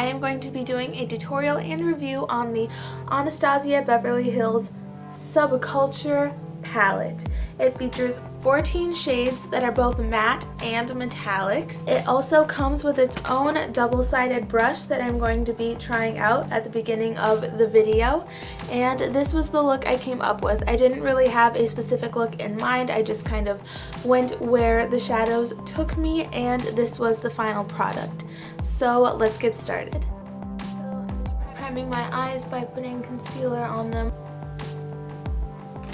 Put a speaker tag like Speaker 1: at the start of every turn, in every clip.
Speaker 1: I am going to be doing a tutorial and review on the Anestasia Beverly Hills Subculture Palette. It features 14 shades that are both matte and metallics. It also comes with its own double-sided brush that I'm going to be trying out at the beginning of the video. And this was the look I came up with. I didn't really have a specific look in mind. I just kind of went where the shadows took me, and this was the final product. So let's get started. So I'm just priming my eyes by putting concealer on them.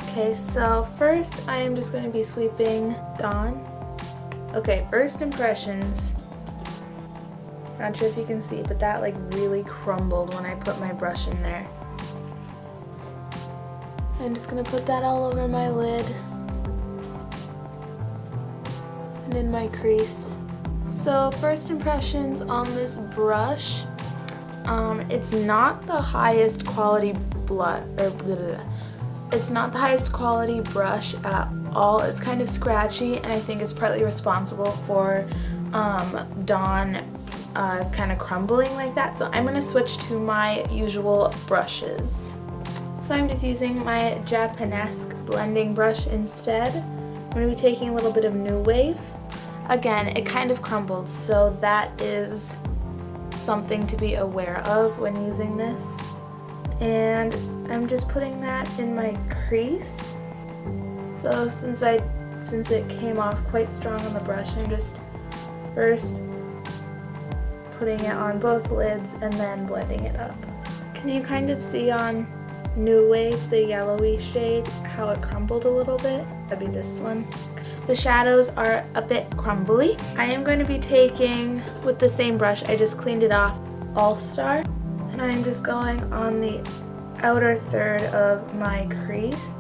Speaker 1: Okay, so first I am just going to be sweeping Dawn. Okay, first impressions. Not sure if you can see, but that like really crumbled when I put my brush in there. I'm just going to put that all over my lid and in my crease. So first impressions on this brush. It's not the highest quality It's not the highest quality brush at all. It's kind of scratchy, and I think it's partly responsible for Dawn kind of crumbling like that. So I'm going to switch to my usual brushes. So I'm just using my Japonesque blending brush instead. I'm going to be taking a little bit of New Wave. Again, it kind of crumbled, so that is something to be aware of when using this. And I'm just putting that in my crease. So since it came off quite strong on the brush, I'm just first putting it on both lids and then blending it up. Can you kind of see on New Wave, the yellowy shade, how it crumbled a little bit? That'd be this one. The shadows are a bit crumbly. I am going to be taking, with the same brush, I just cleaned it off, All Star. And I'm just going on the outer third of my crease.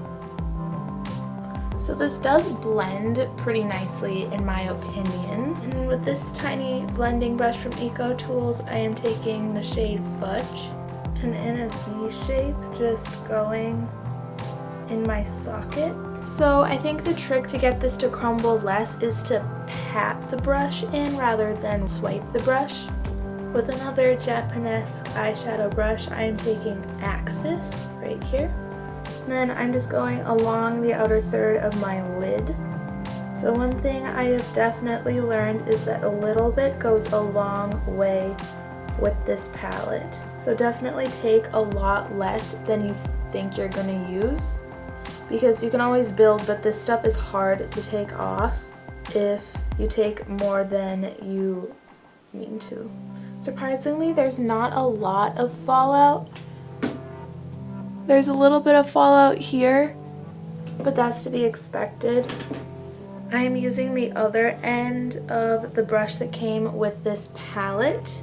Speaker 1: So this does blend pretty nicely in my opinion. And with this tiny blending brush from Eco Tools, I am taking the shade Fudge and in a V shape, just going in my socket. So I think the trick to get this to crumble less is to pat the brush in rather than swipe the brush. With another Japonesque eyeshadow brush, I am taking Axis right here. And then I'm just going along the outer third of my lid. So one thing I have definitely learned is that a little bit goes a long way with this palette. So definitely take a lot less than you think you're going to use, because you can always build, but this stuff is hard to take off if you take more than you mean to. Surprisingly, there's not a lot of fallout. There's a little bit of fallout here, but that's to be expected. I am using the other end of the brush that came with this palette,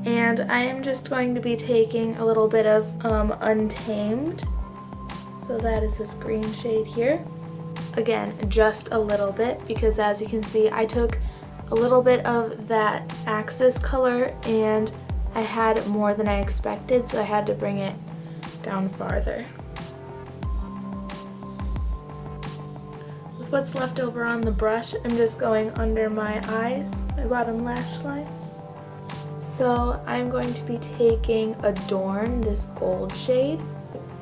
Speaker 1: and I am just going to be taking a little bit of Untamed. So that is this green shade here. Again, just a little bit, because as you can see, I took a little bit of that Axis color and I had more than I expected, so I had to bring it down farther. With what's left over on the brush, I'm just going under my eyes, my bottom lash line. So I'm going to be taking Adorn, this gold shade.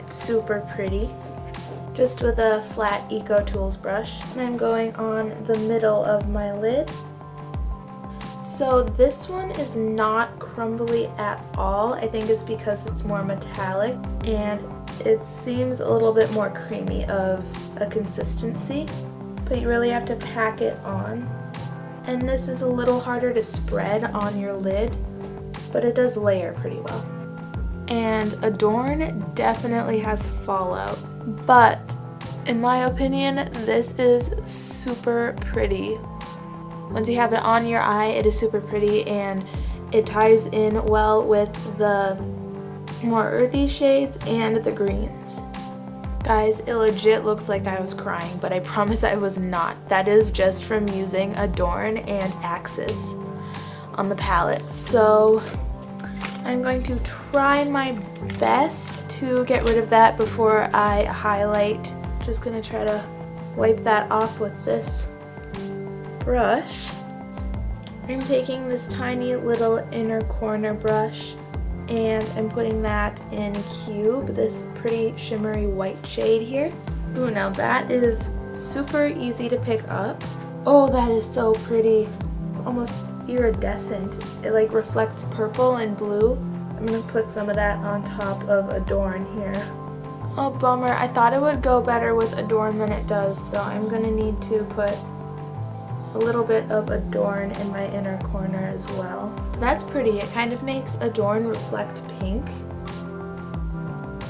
Speaker 1: It's super pretty. Just with a flat Eco Tools brush. And I'm going on the middle of my lid. So this one is not crumbly at all. I think it's because it's more metallic and it seems a little bit more creamy of a consistency, but you really have to pack it on. And this is a little harder to spread on your lid, but it does layer pretty well. And Adorn definitely has fallout, but in my opinion, this is super pretty. Once you have it on your eye, it is super pretty, and it ties in well with the more earthy shades and the greens. Guys, it legit looks like I was crying, but I promise I was not. That is just from using Adorn and Axis on the palette. So I'm going to try my best to get rid of that before I highlight. Just gonna try to wipe that off with this brush. I'm taking this tiny little inner corner brush and I'm putting that in Cube, this pretty shimmery white shade here. Ooh, now that is super easy to pick up. Oh, that is so pretty. It's almost iridescent. It like reflects purple and blue. I'm gonna put some of that on top of Adorn here. Oh, bummer. I thought it would go better with Adorn than it does, so I'm gonna need to put a little bit of Adorn in my inner corner as well. That's pretty. It kind of makes Adorn reflect pink,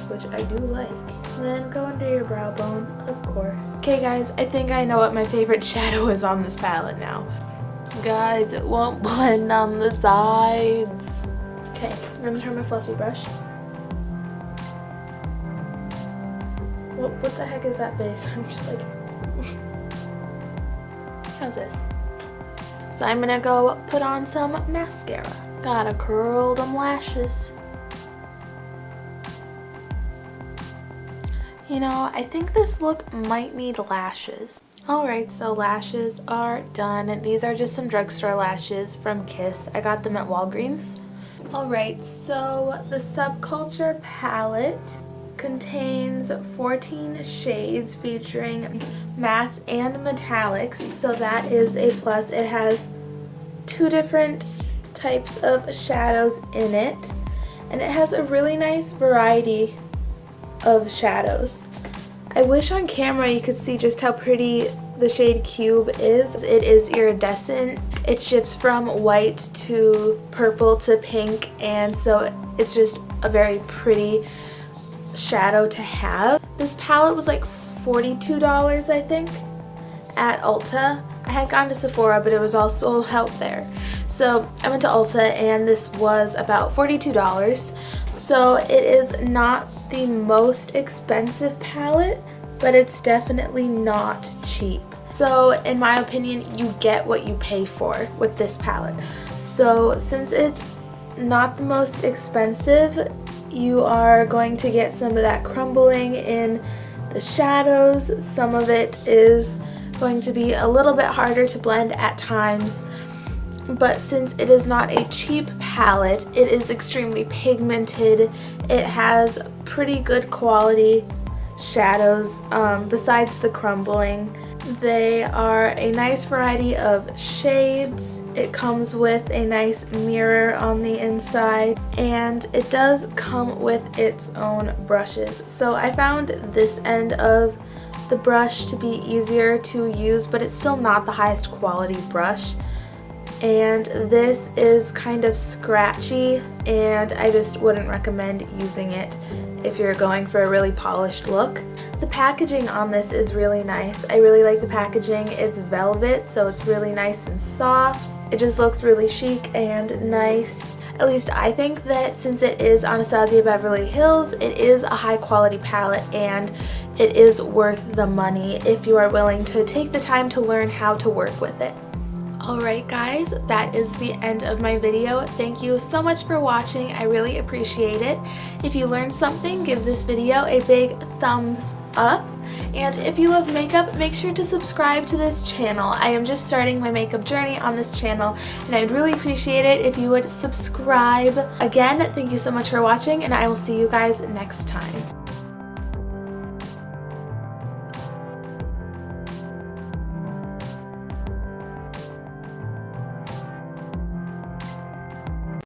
Speaker 1: which I do like. And then go under your brow bone, of course. Okay guys, I think I know what my favorite shadow is on this palette now. Guys, it won't blend on the sides. Okay, I'm gonna turn my fluffy brush. What the heck is that face? I'm just like... How's this? So I'm gonna go put on some mascara. Gotta curl them lashes. You know, I think this look might need lashes. Alright, so lashes are done. These are just some drugstore lashes from Kiss. I got them at Walgreens. Alright, so the Subculture palette contains 14 shades featuring mattes and metallics, so that is a plus. It has 2 different types of shadows in it, and it has a really nice variety of shadows. I wish on camera you could see just how pretty the shade Cube is. It is iridescent. It shifts from white to purple to pink, and so it's just a very pretty shadow to have. This palette was like $42, I think, at Ulta. I had gone to Sephora, but it was all sold out there. So I went to Ulta and this was about $42. So it is not the most expensive palette, but it's definitely not cheap. So in my opinion, you get what you pay for with this palette. So since it's not the most expensive, you are going to get some of that crumbling in the shadows. Some of it is going to be a little bit harder to blend at times, but since it is not a cheap palette, it is extremely pigmented. It has pretty good quality shadows besides the crumbling. They are a nice variety of shades. It comes with a nice mirror on the inside, and it does come with its own brushes. So I found this end of the brush to be easier to use, but it's still not the highest quality brush. And this is kind of scratchy, and I just wouldn't recommend using it if you're going for a really polished look. The packaging on this is really nice. I really like the packaging. It's velvet, so it's really nice and soft. It just looks really chic and nice. At least I think that since it is Anestasia Beverly Hills, it is a high quality palette and it is worth the money if you are willing to take the time to learn how to work with it. Alright guys, that is the end of my video. Thank you so much for watching. I really appreciate it. If you learned something, give this video a big thumbs up. And if you love makeup, make sure to subscribe to this channel. I am just starting my makeup journey on this channel, and I'd really appreciate it if you would subscribe. Again, thank you so much for watching, and I will see you guys next time.